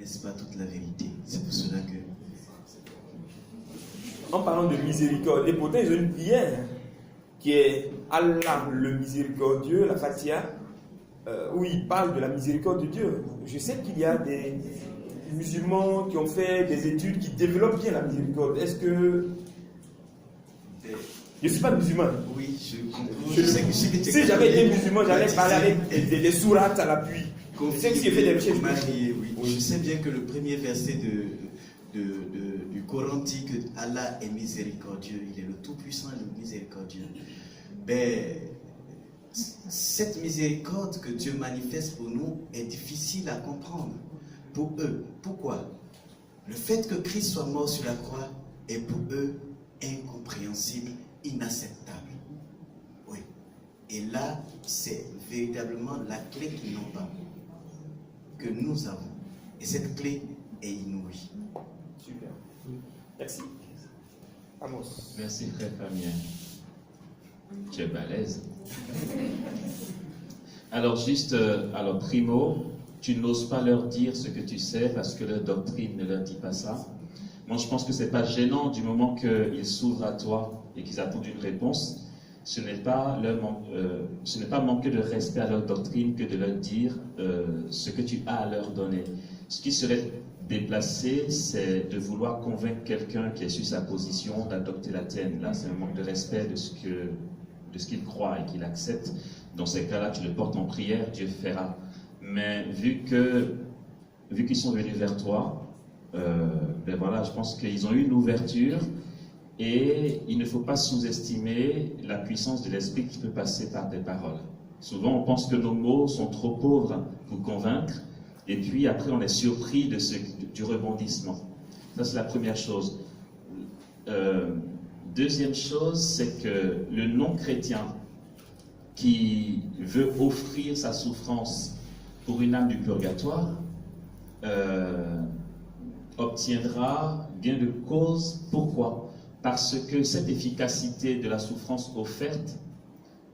n'est-ce pas toute la vérité? C'est pour cela que... En parlant de miséricorde, et pourtant ils ont une prière qui est Allah le miséricordieux, la Fatiha, où il parle de la miséricorde de Dieu. Je sais qu'il y a des musulmans qui ont fait des études qui développent bien la miséricorde. Est-ce que... Je ne suis pas musulman. Oui, je comprends. Si j'avais été musulman, j'allais parler avec des sourates à l'appui. Je sais que si je fais des recherches. Oui. Je sais bien que le premier verset du Coran dit que Allah est miséricordieux. Il est le Tout-Puissant et le Miséricordieux. Ben, cette miséricorde que Dieu manifeste pour nous est difficile à comprendre pour eux. Pourquoi? Le fait que Christ soit mort sur la croix est pour eux incompréhensible, inacceptable. Oui. Et là, c'est véritablement la clé qu'ils n'ont pas, que nous avons. Et cette clé est inouïe. Super. Merci. Amos. Merci, frère Fabien. Tu es balèze. Alors, juste, primo, tu n'oses pas leur dire ce que tu sais parce que leur doctrine ne leur dit pas ça. Moi, je pense que ce n'est pas gênant du moment qu'ils s'ouvrent à toi et qu'ils attendent une réponse. Ce n'est pas manquer de respect à leur doctrine que de leur dire ce que tu as à leur donner. Ce qui serait déplacé, c'est de vouloir convaincre quelqu'un qui est sur sa position d'adopter la tienne. Là, c'est un manque de respect de ce qu'il croit et qu'il accepte. Dans ces cas-là, tu le portes en prière, Dieu fera. Mais vu qu'ils sont venus vers toi, ben voilà, je pense qu'ils ont eu une ouverture et il ne faut pas sous-estimer la puissance de l'esprit qui peut passer par des paroles. Souvent, on pense que nos mots sont trop pauvres pour convaincre et puis après, on est surpris du rebondissement. Ça, c'est la première chose. Deuxième chose, c'est que le non-chrétien qui veut offrir sa souffrance pour une âme du purgatoire obtiendra gain de cause. Pourquoi? Parce que cette efficacité de la souffrance offerte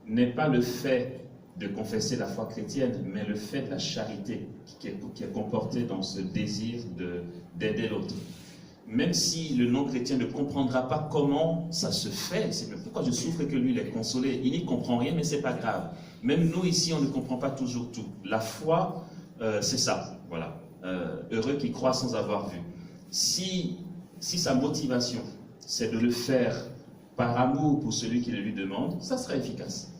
n'est pas le fait de confesser la foi chrétienne, mais le fait de la charité qui est comportée dans ce désir d'aider l'autre. Même si le non-chrétien ne comprendra pas comment ça se fait, c'est pourquoi je souffre et que lui il est consolé, il n'y comprend rien, mais c'est pas grave. Même nous ici, on ne comprend pas toujours tout. La foi, c'est ça, voilà. Heureux qui croit sans avoir vu. Si sa motivation, c'est de le faire par amour pour celui qui le lui demande, ça sera efficace.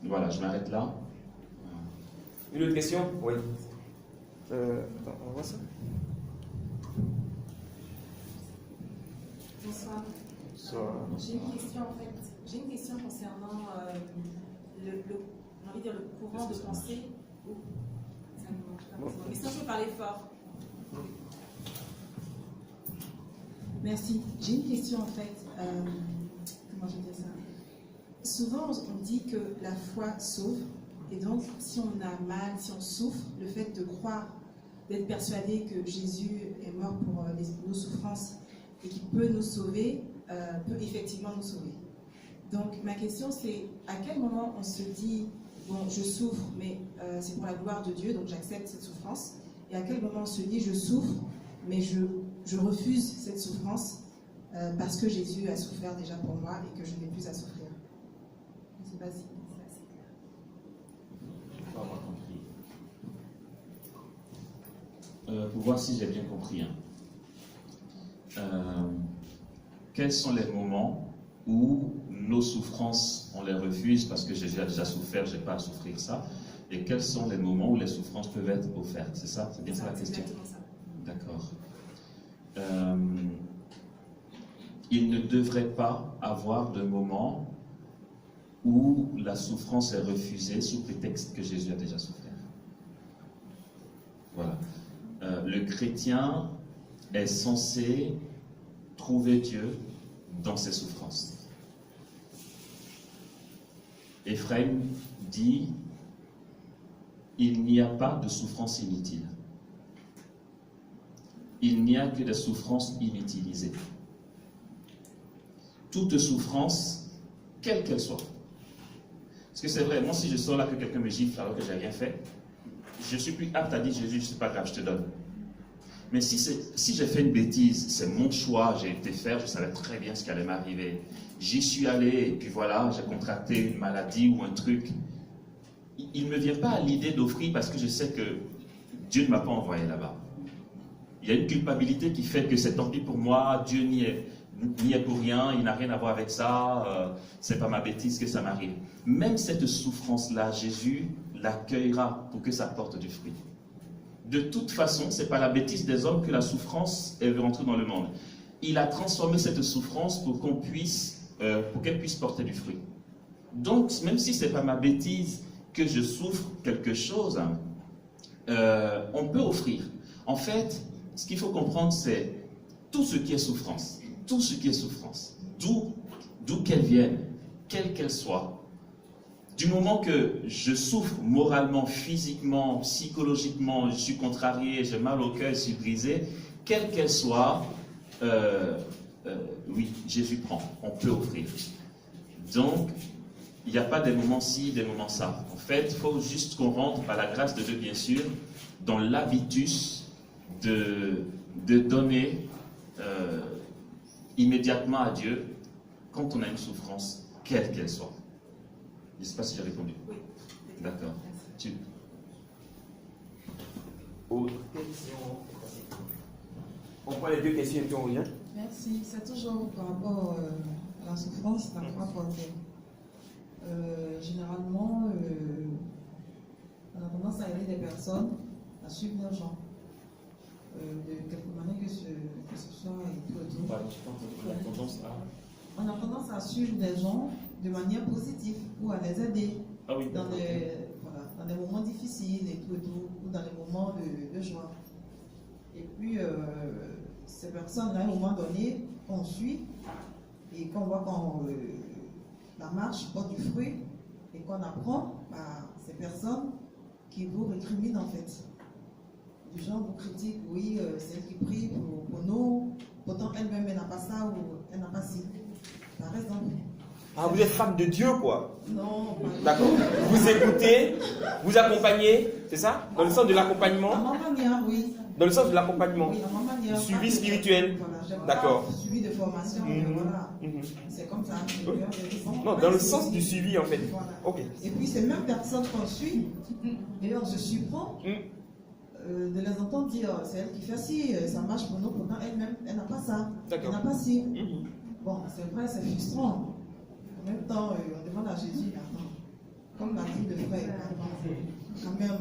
Voilà, je m'arrête là. Une autre question? Oui. Attends, on voit ça? Bonsoir. J'ai une question concernant le courant de pensée. Mais ça, je peux parler fort. Merci. J'ai une question en fait. Comment je vais dire ça? Souvent, on dit que la foi sauve. Et donc, si on a mal, si on souffre, le fait de croire, d'être persuadé que Jésus est mort pour nos souffrances et qu'il peut nous sauver, peut effectivement nous sauver. Donc, ma question, c'est à quel moment on se dit, bon, je souffre, mais c'est pour la gloire de Dieu, donc j'accepte cette souffrance. Et à quel moment on se dit, je souffre, mais je refuse cette souffrance parce que Jésus a souffert déjà pour moi et que je n'ai plus à souffrir. Je ne sais pas si c'est assez clair. Pour voir si j'ai bien compris. Quels sont les moments où nos souffrances, on les refuse parce que Jésus a déjà souffert, je n'ai pas à souffrir ça. Et quels sont les moments où les souffrances peuvent être offertes? C'est ça? C'est bien ça la question? D'accord. Il ne devrait pas avoir de moment où la souffrance est refusée sous prétexte que Jésus a déjà souffert. Voilà. Le chrétien est censé trouver Dieu dans ses souffrances. Ephraim dit: il n'y a pas de souffrance inutile. Il n'y a que des souffrances inutilisées. Toute souffrance, quelle qu'elle soit. Parce que c'est vrai, moi si je sors là que quelqu'un me gifle alors que j'ai rien fait, je suis plus apte à dire Jésus, c'est pas grave, je te donne. Mais si j'ai fait une bêtise, c'est mon choix, j'ai été faire, je savais très bien ce qui allait m'arriver. J'y suis allé, et puis voilà, j'ai contracté une maladie ou un truc. Il ne me vient pas à l'idée d'offrir parce que je sais que Dieu ne m'a pas envoyé là-bas. Il y a une culpabilité qui fait que c'est tant pis pour moi, Dieu n'y est pour rien, il n'a rien à voir avec ça, c'est pas ma bêtise que ça m'arrive. Même cette souffrance-là, Jésus l'accueillera pour que ça porte du fruit. De toute façon, ce n'est pas la bêtise des hommes que la souffrance est rentrée dans le monde. Il a transformé cette souffrance pour qu'elle puisse porter du fruit. Donc, même si ce n'est pas ma bêtise que je souffre quelque chose, on peut offrir. En fait, ce qu'il faut comprendre, c'est tout ce qui est souffrance, d'où qu'elle vienne, quelle qu'elle soit. Du moment que je souffre moralement, physiquement, psychologiquement, je suis contrarié, j'ai mal au cœur, je suis brisé, quelle qu'elle soit, oui, Jésus prend, on peut offrir. Donc, il n'y a pas des moments ci, des moments ça. En fait, il faut juste qu'on rentre, par la grâce de Dieu bien sûr, dans l'habitus de donner immédiatement à Dieu quand on a une souffrance, quelle qu'elle soit. Je ne sais pas si j'ai répondu. Oui. D'accord. Autre question. On prend les deux questions et puis on revient. Merci. C'est toujours par rapport à la souffrance, la croix portée. Généralement, on a tendance à aider des personnes à suivre leurs gens. De quelque manière que ce soit et tout et tout. On a tendance à suivre des gens de manière positive ou à les aider Ah oui, dans des moments difficiles et tout, ou dans les moments de joie. Et puis, ces personnes, à un moment donné, qu'on suit et qu'on voit quand la marche porte du fruit et qu'on apprend à ces personnes qui vous récriminent en fait. Du genre vous critiquent, oui, c'est elle qui prie pour nous, pourtant elle-même elle n'a pas ça ou elle n'a pas ci. Par exemple. Ah, vous êtes femme de Dieu, quoi. Non, pas D'accord. Vous écoutez, vous accompagnez, c'est ça? Dans le sens de à l'accompagnement? ma manière, oui. Dans le sens de l'accompagnement. Oui, à ma manière. Suivi spirituel. Voilà, D'accord. Suivi de formation, voilà. C'est comme ça. Oui. Non, dans le sens du suivi, en fait. Voilà. Ok. Et puis ces mêmes personnes qu'on suit, et on se surprend de les entendre dire c'est elle qui fait ci, ça marche pour nous, pourtant elle-même, elle n'a pas ça. D'accord. Elle n'a pas ci. Bon, c'est vrai, c'est frustrant. En même temps, on demande à Jésus, attends, comme l'a dit le frère, quand même,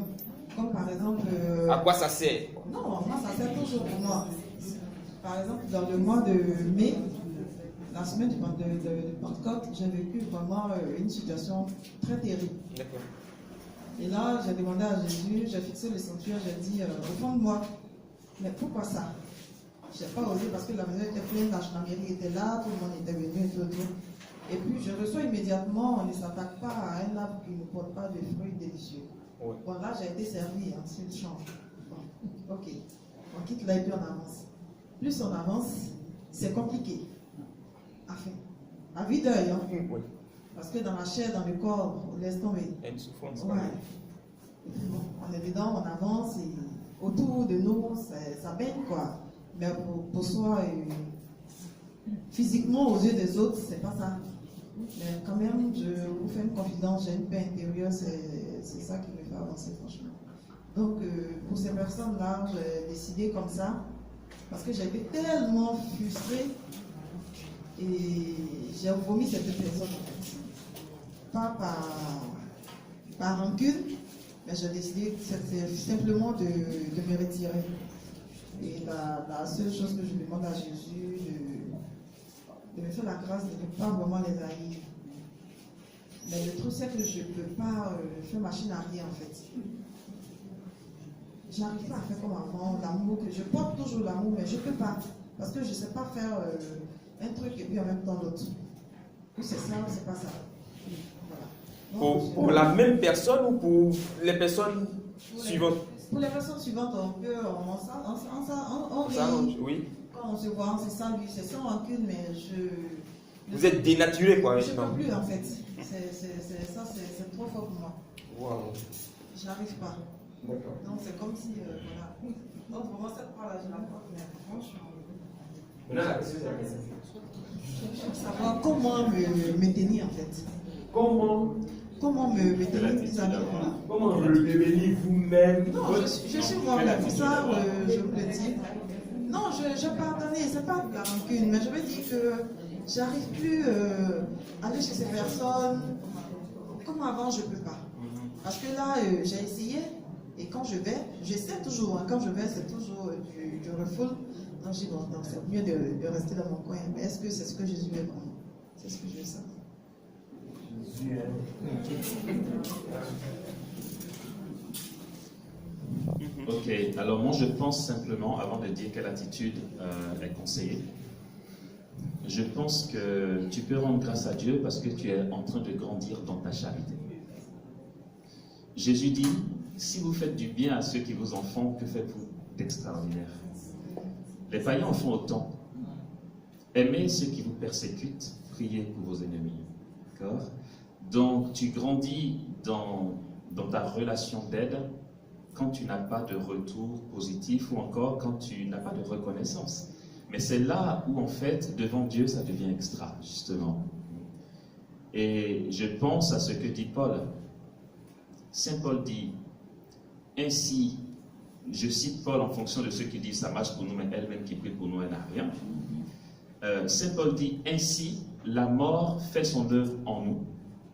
comme par exemple. À quoi ça sert? Non, moi ça sert toujours pour moi. Par exemple, dans le mois de mai, la semaine de Pentecôte, j'ai vécu vraiment une situation très terrible. D'accord. Et là, j'ai demandé à Jésus, j'ai fixé le sanctuaire, j'ai dit, au fond de moi, mais pourquoi ça? Je n'ai pas osé parce que la maison était pleine, la mairie était là, tout le monde était venu et tout. Et puis je reçois immédiatement, on ne s'attaque pas à un arbre qui ne porte pas de fruits délicieux. Ouais. Bon, là, j'ai été servi, hein, c'est le champ. Bon, ok, on quitte là et puis on avance. Plus on avance, c'est compliqué. Enfin, à vue d'œil, hein. Oui. Parce que dans la chair, dans le corps, on laisse tomber. Il y a une souffrance. Ouais. Bon, on est dedans, on avance et autour de nous, ça baigne quoi. Mais pour soi, physiquement, aux yeux des autres, c'est pas ça. Mais quand même, je vous fais une confidence, j'ai une paix intérieure, c'est ça qui me fait avancer, franchement. Donc, pour ces personnes-là, j'ai décidé comme ça, parce que j'ai été tellement frustrée et j'ai vomi cette personne en fait. Pas par rancune, mais j'ai décidé simplement de me retirer. Et la seule chose que je demande à Jésus, de me faire la grâce de ne pas vraiment les haïr. Mais le truc, c'est que je ne peux pas faire machine arrière en fait. Je n'arrive pas à faire comme avant, l'amour, que je porte toujours l'amour, mais je ne peux pas. Parce que je ne sais pas faire un truc et puis en même temps l'autre. Ou c'est ça, ou c'est pas ça. Voilà. Donc, Pour la même personne ou pour les personnes suivantes? Pour les personnes suivantes, on rit. Oui. Quand on se voit, on se salue, c'est sans rancune, mais Vous êtes dénaturé, quoi. je ne peux plus, en fait. C'est trop fort pour moi. Wow. Je n'arrive pas. D'accord. Donc c'est comme si, voilà. Donc vraiment cette part-là, je la porte, mais franchement, Maintenant, la question, c'est laquelle? je veux savoir comment me maintenir en fait. Comment me tenir vis-à-vis de moi. Comment redevenir vous-même? Non, je suis moi-même, ça, je vous le dis. Non, je pardonnais, c'est pas de la rancune, mais je veux dire que j'arrive plus à aller chez ces personnes. Comme avant, je peux pas. Parce que là, j'ai essayé, et quand je vais, j'essaie toujours, hein, quand je vais, c'est toujours du refoule. Donc je dis, bon, c'est mieux de rester dans mon coin. Mais est-ce que c'est ce que Jésus veut vraiment? C'est ce que je veux savoir. Ok, alors moi je pense simplement, avant de dire quelle attitude est conseillée, je pense que tu peux rendre grâce à Dieu parce que tu es en train de grandir dans ta charité. Jésus dit, si vous faites du bien à ceux qui vous en font, que faites-vous d'extraordinaire? Les païens en font autant. Aimez ceux qui vous persécutent, priez pour vos ennemis. D'accord? Donc tu grandis dans ta relation d'aide quand tu n'as pas de retour positif ou encore quand tu n'as pas de reconnaissance. Mais c'est là où en fait, devant Dieu, ça devient extra, justement. Et je pense à ce que dit Paul. Saint Paul dit, ainsi, je cite Paul en fonction de ceux qui disent ça marche pour nous, mais elle-même qui prie pour nous, elle n'a rien. Saint Paul dit, ainsi, la mort fait son œuvre en nous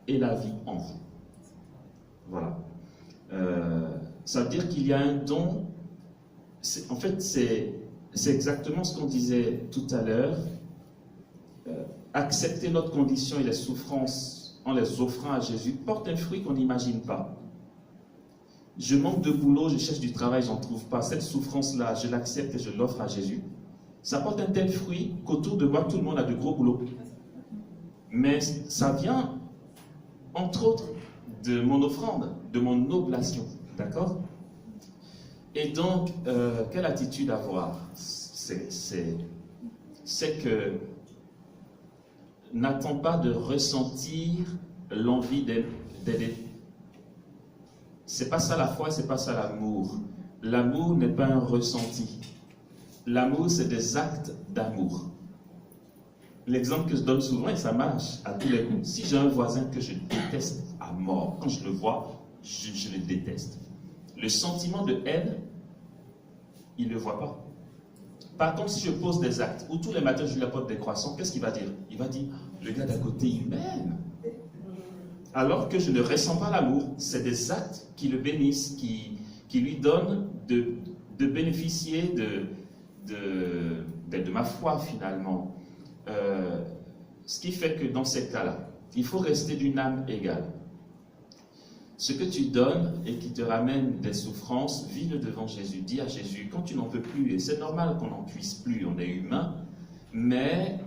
et la vie en vous. Voilà. Ça veut dire qu'il y a un don. En fait, c'est exactement ce qu'on disait tout à l'heure. Accepter notre condition et les souffrances en les offrant à Jésus porte un fruit qu'on n'imagine pas. Je manque de boulot, je cherche du travail, j'en trouve pas. Cette souffrance-là, je l'accepte et je l'offre à Jésus. Ça porte un tel fruit qu'autour de moi, tout le monde a de gros boulots. Mais ça vient, entre autres, de mon offrande, de mon oblation. D'accord? Et donc, quelle attitude avoir? C'est que n'attends pas de ressentir l'envie d'aider. C'est pas ça la foi, c'est pas ça l'amour. L'amour n'est pas un ressenti. L'amour, c'est des actes d'amour. L'exemple que je donne souvent, et ça marche à tous les coups. Si j'ai un voisin que je déteste à mort, quand je le vois, je le déteste. Le sentiment de haine, il ne le voit pas. Par contre, si je pose des actes, où tous les matins je lui apporte des croissants, qu'est-ce qu'il va dire? Il va dire, le gars d'à côté, il m'aime. Alors que je ne ressens pas l'amour, c'est des actes qui le bénissent, qui lui donnent de bénéficier de ma foi finalement. Ce qui fait que dans ces cas-là, il faut rester d'une âme égale. Ce que tu donnes et qui te ramène des souffrances, vis-le devant Jésus. Dis à Jésus, quand tu n'en peux plus, et c'est normal qu'on n'en puisse plus, on est humain, mais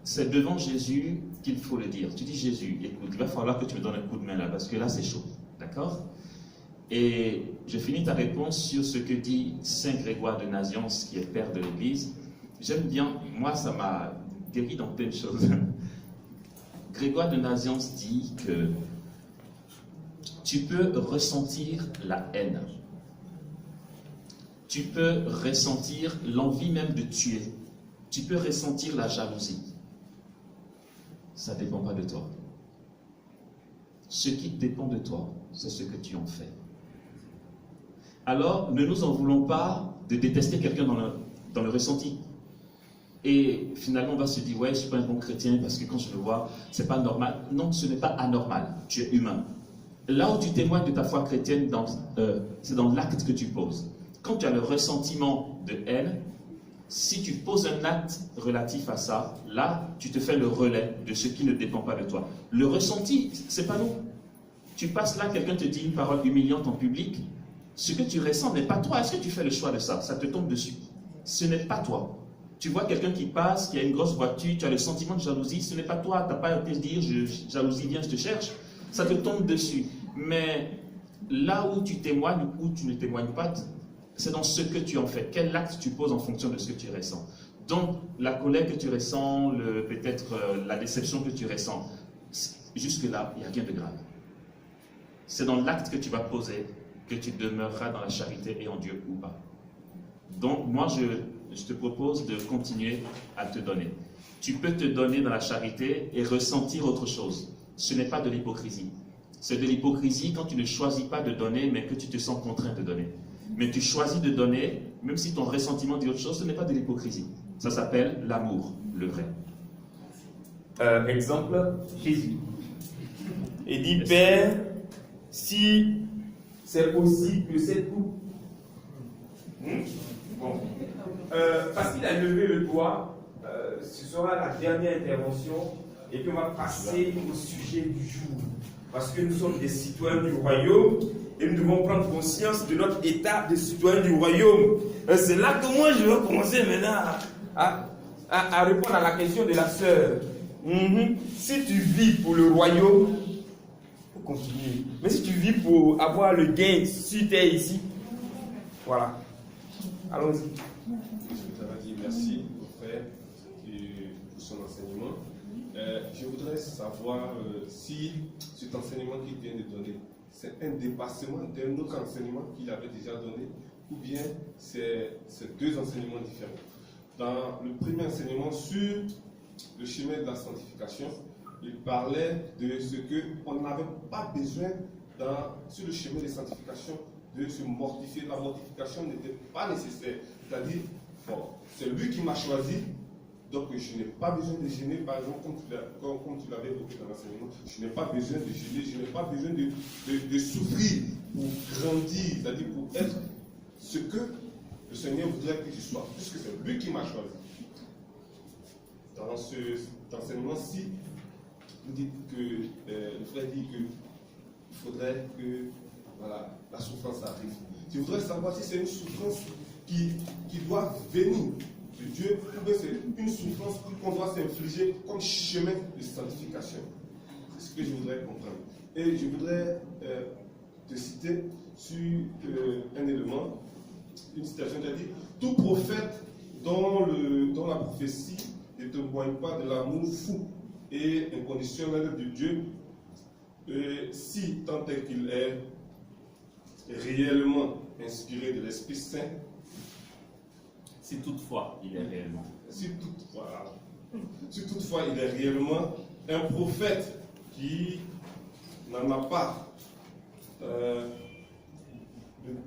c'est devant Jésus qu'il faut le dire. Tu dis, Jésus, écoute, il va falloir que tu me donnes un coup de main là, parce que là c'est chaud, d'accord? Et je finis ta réponse sur ce que dit Saint Grégoire de Nazianze, qui est père de l'Église. J'aime bien, moi ça m'a guéri dans plein de choses. Grégoire de Nazianze dit que tu peux ressentir la haine. Tu peux ressentir l'envie même de tuer. Tu peux ressentir la jalousie. Ça ne dépend pas de toi. Ce qui dépend de toi, c'est ce que tu en fais. Alors, ne nous en voulons pas de détester quelqu'un dans le ressenti. Et finalement, on va se dire, ouais, je ne suis pas un bon chrétien parce que quand je le vois, c'est pas normal. Non, ce n'est pas anormal. Tu es humain. Là où tu témoignes de ta foi chrétienne, c'est dans l'acte que tu poses. Quand tu as le ressentiment de haine, si tu poses un acte relatif à ça, là, tu te fais le relais de ce qui ne dépend pas de toi. Le ressenti, c'est pas nous. Tu passes là, quelqu'un te dit une parole humiliante en public, ce que tu ressens n'est pas toi. Est-ce que tu fais le choix de ça? Ça te tombe dessus. Ce n'est pas toi. Tu vois quelqu'un qui passe, qui a une grosse voiture, tu as le sentiment de jalousie, ce n'est pas toi. Tu n'as pas à te dire, jalousie, viens, je te cherche. Ça te tombe dessus. Mais là où tu témoignes ou tu ne témoignes pas, c'est dans ce que tu en fais. Quel acte tu poses en fonction de ce que tu ressens. Donc, la colère que tu ressens, peut-être la déception que tu ressens, jusque-là, il n'y a rien de grave. C'est dans l'acte que tu vas poser que tu demeureras dans la charité et en Dieu ou pas. Donc, moi, je te propose de continuer à te donner. Tu peux te donner dans la charité et ressentir autre chose. Ce n'est pas de l'hypocrisie. C'est de l'hypocrisie quand tu ne choisis pas de donner, mais que tu te sens contraint de donner. Mais tu choisis de donner, même si ton ressentiment dit autre chose, ce n'est pas de l'hypocrisie. Ça s'appelle l'amour, le vrai. Exemple, Jésus. Il dit, Père, si c'est possible que c'est tout. Bon. Parce qu'il a levé le doigt, ce sera la dernière intervention et qu'on va passer au sujet du jour. Parce que nous sommes des citoyens du royaume et nous devons prendre conscience de notre état de citoyens du royaume. C'est là que moi je vais commencer maintenant à répondre à la question de la sœur. Si tu vis pour le royaume, il faut continuer. Mais si tu vis pour avoir le gain sur terre ici, voilà. Allons-y. Je voudrais dire merci au frère pour son enseignement. Je voudrais savoir si cet enseignement qu'il vient de donner, c'est un dépassement d'un autre enseignement qu'il avait déjà donné, ou bien c'est deux enseignements différents. Dans le premier enseignement sur le chemin de la sanctification, il parlait de ce qu'on n'avait pas besoin sur le chemin de sanctification de se mortifier. La mortification n'était pas nécessaire. C'est-à-dire, bon, c'est lui qui m'a choisi, donc je n'ai pas besoin de gêner, par exemple, comme tu l'avais évoqué dans l'enseignement, je n'ai pas besoin de gêner, je n'ai pas besoin de souffrir pour grandir, c'est-à-dire pour être ce que le Seigneur voudrait que je sois, puisque c'est lui qui m'a choisi. Dans cet enseignement-ci, vous dites que le frère dit qu'il faudrait que voilà, la souffrance arrive. Je voudrais savoir si c'est une souffrance qui doit venir de Dieu, ou bien c'est une souffrance qu'on doit s'infliger comme chemin de sanctification. C'est ce que je voudrais comprendre. Et je voudrais te citer sur un élément, une citation qui a dit « Tout prophète dont la prophétie ne témoigne pas de l'amour fou et inconditionnel de Dieu, si tant est qu'il est réellement inspiré de l'Esprit Saint, Si toutefois il est réellement. Si toutefois il est réellement un prophète qui n'en a pas le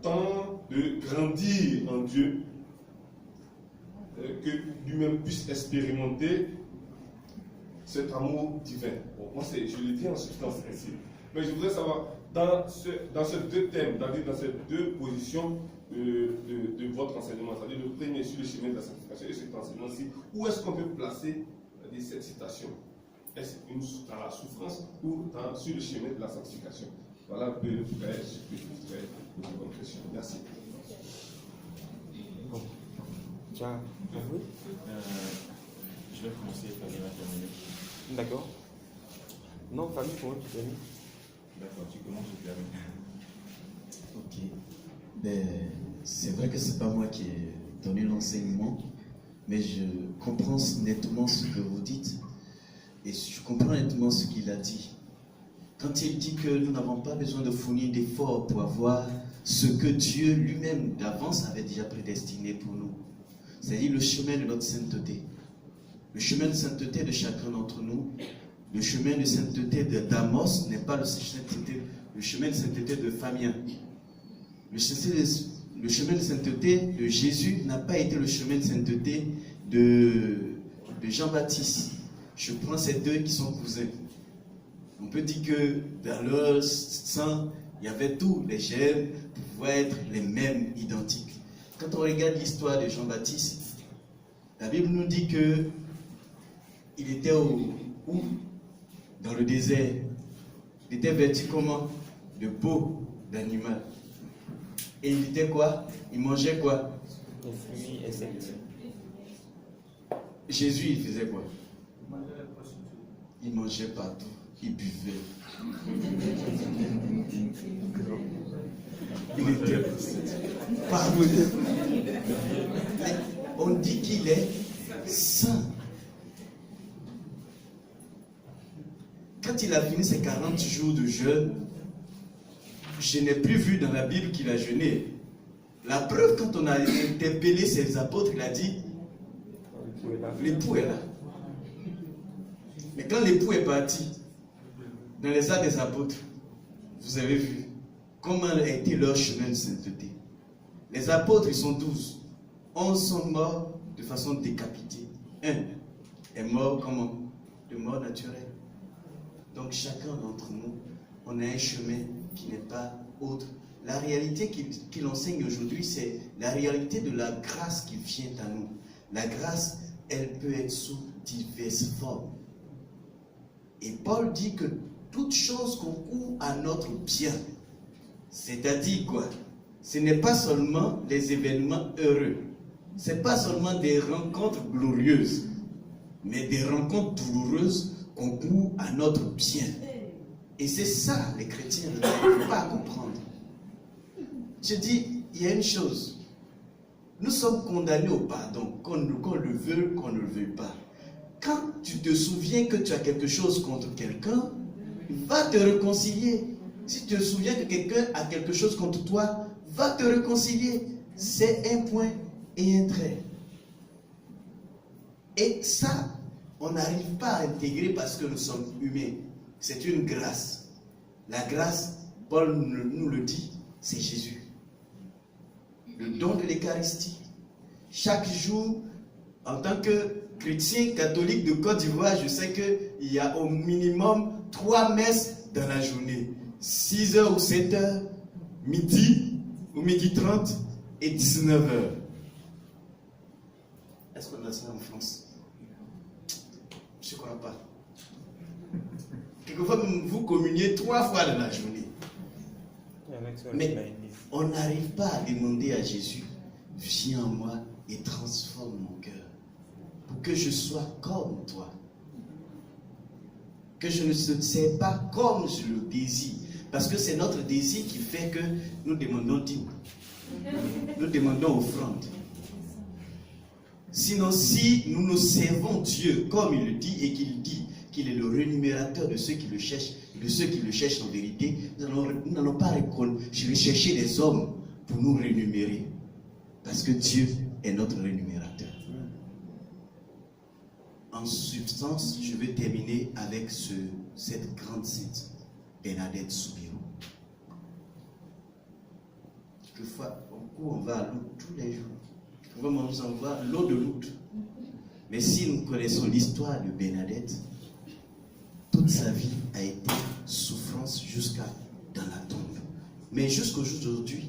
temps de grandir en Dieu, que lui-même puisse expérimenter cet amour divin. Bon, moi, je le dis en substance ainsi. Mais je voudrais savoir, dans ces deux thèmes, dans ces deux positions de votre enseignement, c'est-à-dire le premier sur le chemin de la sanctification et cet enseignement-ci, où est-ce qu'on peut placer cette citation? Est-ce dans la souffrance ou sur le chemin de la sanctification? Voilà un peu ce que je voudrais poser comme question. Merci. Bon. Tiens, oui. Je vais commencer par la terminer. D'accord. Non, famille, comment tu termines? D'accord, tu commences, je termine. Ok. Ben, c'est vrai que c'est pas moi qui ai donné l'enseignement, mais je comprends nettement ce que vous dites et je comprends nettement ce qu'il a dit. Quand il dit que nous n'avons pas besoin de fournir d'efforts pour avoir ce que Dieu lui-même d'avance avait déjà prédestiné pour nous, c'est-à-dire le chemin de notre sainteté, le chemin de sainteté de chacun d'entre nous, le chemin de sainteté d'Amos n'est pas le chemin de sainteté de Fabien. Le chemin de sainteté de Jésus n'a pas été le chemin de sainteté de Jean-Baptiste. Je prends ces deux qui sont cousins. On peut dire que dans leur sang, il y avait tout. Les gènes pouvaient être les mêmes, identiques. Quand on regarde l'histoire de Jean-Baptiste, la Bible nous dit que il était où? Dans le désert. Il était vêtu comment? De peau d'animal. Et il était quoi? Il mangeait quoi? Des fruits et insectes. Jésus, il faisait quoi? Il mangeait partout. Il buvait. Il était partout. On dit qu'il est saint. Quand il a fini ses 40 jours de jeûne, je n'ai plus vu dans la Bible qu'il a jeûné. La preuve, quand on a interpellé ses apôtres, il a dit, l'époux est là. Mais quand l'époux est parti, dans les actes des apôtres, vous avez vu comment a été leur chemin de sainteté. Les apôtres, ils sont 12. 11 sont morts de façon décapitée. Un est mort comment? De mort naturelle. Donc chacun d'entre nous, on a un chemin qui n'est pas autre. La réalité qu'il enseigne aujourd'hui, c'est la réalité de la grâce qui vient à nous. La grâce, elle peut être sous diverses formes. Et Paul dit que toute chose concourt à notre bien. C'est-à-dire quoi? Ce n'est pas seulement les événements heureux. Ce n'est pas seulement des rencontres glorieuses, mais des rencontres douloureuses concourent à notre bien. Et c'est ça, les chrétiens n'arrivent pas à comprendre. Je dis, il y a une chose. Nous sommes condamnés au pardon, qu'on le veuille, qu'on ne le veuille pas. Quand tu te souviens que tu as quelque chose contre quelqu'un, va te réconcilier. Si tu te souviens que quelqu'un a quelque chose contre toi, va te réconcilier. C'est un point et un trait. Et ça, on n'arrive pas à intégrer parce que nous sommes humains. C'est une grâce. La grâce, Paul nous le dit, c'est Jésus. Le don de l'Eucharistie. Chaque jour, en tant que chrétien catholique de Côte d'Ivoire, je sais qu'il y a au minimum 3 messes dans la journée. 6h ou 7h, midi ou midi 30 et 19h. Est-ce qu'on a ça en France? Je ne crois pas. Quelquefois, vous communiez 3 fois dans la journée. Mais on n'arrive pas à demander à Jésus, viens en moi et transforme mon cœur. Pour que je sois comme toi. Que je ne sais pas comme je le désire. Parce que c'est notre désir qui fait que nous demandons dîmes. Nous demandons offrande. Sinon, si nous nous servons Dieu comme il le dit et qu'il dit qu'il est le rémunérateur de ceux qui le cherchent, de ceux qui le cherchent en vérité, nous n'allons pas rechercher des hommes pour nous rémunérer. Parce que Dieu est notre rémunérateur. En substance, je vais terminer avec cette grande sainte, Bernadette Soubirous. Quelquefois, on va à Lourdes tous les jours. Quelquefois, on nous envoie l'eau de Lourdes. Mais si nous connaissons l'histoire de Bernadette, toute sa vie a été souffrance jusqu'à dans la tombe. Mais jusqu'au jour d'aujourd'hui,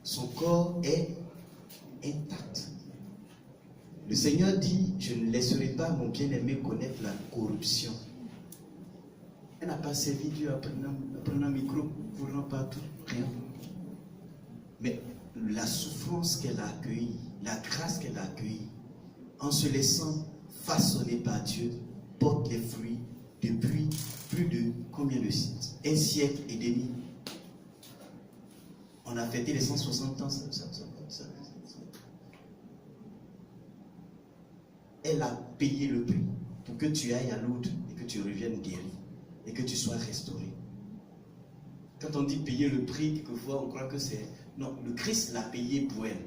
son corps est intact. Le Seigneur dit, je ne laisserai pas mon bien-aimé connaître la corruption. Elle n'a pas servi Dieu à prendre un micro, courant partout, rien. Mais la souffrance qu'elle a accueillie, la grâce qu'elle a accueillie, en se laissant façonner par Dieu, porte les fruits depuis plus de combien de siècles? 1 siècle et demi. On a fêté les 160 ans. Elle a payé le prix pour que tu ailles à Lourdes et que tu reviennes guéri et que tu sois restauré. Quand on dit payer le prix, quelquefois on croit que c'est... Non, le Christ l'a payé pour elle.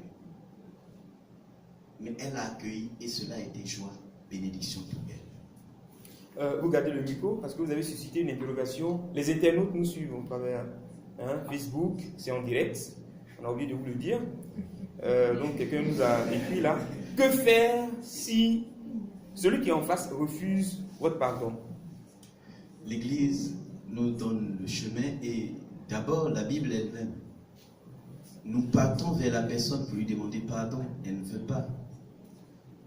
Mais elle a accueilli et cela a été joie, bénédiction pour elle. Vous gardez le micro parce que vous avez suscité une interrogation. Les internautes nous suivent au travers Facebook, c'est en direct. On a oublié de vous le dire. Donc quelqu'un nous a écrit là. Que faire si celui qui est en face refuse votre pardon? L'Église nous donne le chemin et d'abord la Bible elle-même. Nous partons vers la personne pour lui demander pardon. Elle ne veut pas.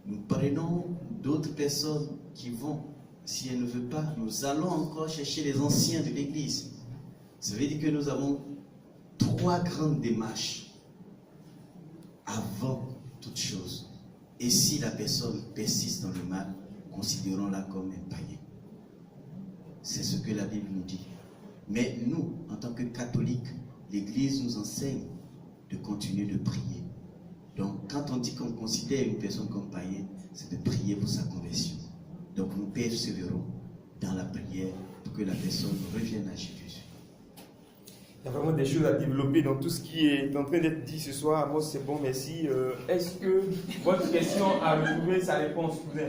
Nous prenons d'autres personnes qui vont. Si elle ne veut pas, nous allons encore chercher les anciens de l'Église. Ça veut dire que nous avons 3 grandes démarches avant toute chose. Et si la personne persiste dans le mal, considérons-la comme un païen. C'est ce que la Bible nous dit. Mais nous, en tant que catholiques, l'Église nous enseigne de continuer de prier. Donc, quand on dit qu'on considère une personne comme païenne, c'est de prier pour sa conversion. Donc, nous persévérons dans la prière pour que la personne revienne à Jésus. Il y a vraiment des choses à développer dans tout ce qui est en train d'être dit ce soir. Moi, c'est bon, merci. Est-ce que votre question a retrouvé sa réponse, cousin?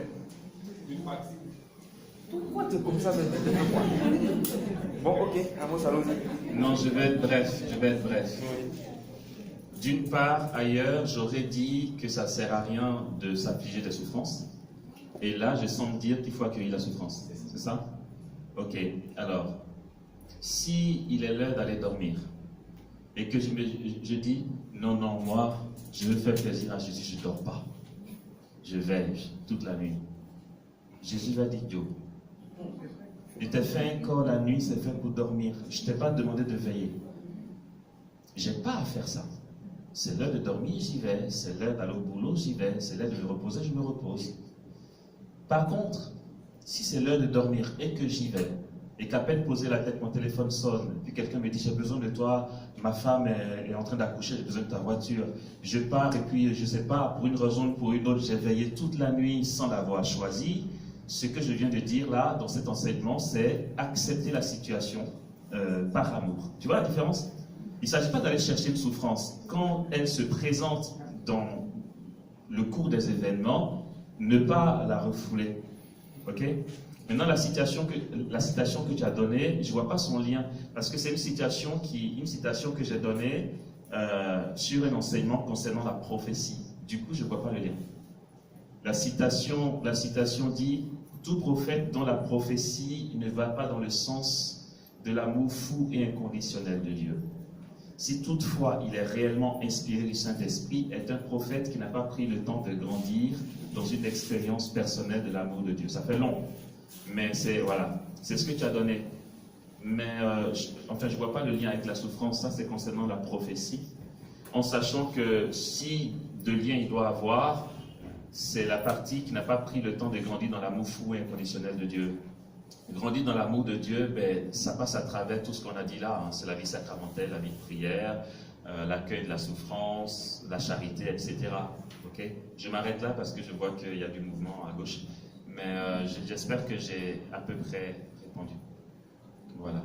Une partie. Pourquoi tu es comme ça maintenant? Bon, ok, Amos, allons-y. Non, je vais être bref. Oui. D'une part, ailleurs, j'aurais dit que ça ne sert à rien de s'affliger des souffrances. Et là, je sens me dire qu'il faut accueillir la souffrance. C'est ça? Ok. Alors, si il est l'heure d'aller dormir, et que je dis, non, moi, je veux faire plaisir à Jésus, je ne dors pas. Je veille toute la nuit. Jésus va dire, Dieu, je t'ai fait un corps la nuit, c'est fait pour dormir. Je ne t'ai pas demandé de veiller. Je n'ai pas à faire ça. C'est l'heure de dormir, j'y vais. C'est l'heure d'aller au boulot, j'y vais. C'est l'heure de me reposer, je me repose. Par contre, si c'est l'heure de dormir et que j'y vais, et qu'à peine poser la tête, mon téléphone sonne, puis quelqu'un me dit, j'ai besoin de toi, ma femme est en train d'accoucher, j'ai besoin de ta voiture. Je pars et puis, je ne sais pas, pour une raison ou pour une autre, j'ai veillé toute la nuit sans l'avoir choisi. Ce que je viens de dire là, dans cet enseignement, c'est accepter la situation par amour. Tu vois la différence? Il ne s'agit pas d'aller chercher une souffrance. Quand elle se présente dans le cours des événements, ne pas la refouler. Ok? Maintenant, la citation que tu as donnée, je ne vois pas son lien, parce que c'est une citation que j'ai donnée sur un enseignement concernant la prophétie. Du coup, je ne vois pas le lien. La citation dit « Tout prophète dont la prophétie ne va pas dans le sens de l'amour fou et inconditionnel de Dieu. Si toutefois il est réellement inspiré du Saint-Esprit, est un prophète qui n'a pas pris le temps de grandir dans une expérience personnelle de l'amour de Dieu. » Ça fait long, mais c'est ce que tu as donné. Mais je ne vois pas le lien avec la souffrance. Ça, c'est concernant la prophétie. En sachant que si de lien il doit avoir, c'est la partie qui n'a pas pris le temps de grandir dans l'amour fou et inconditionnel de Dieu. Grandir dans l'amour de Dieu, ça passe à travers tout ce qu'on a dit là. C'est la vie sacramentelle, la vie de prière, l'accueil de la souffrance, la charité, etc. Okay? Je m'arrête là parce que je vois qu'il y a du mouvement à gauche. Mais j'espère que j'ai à peu près répondu. Voilà.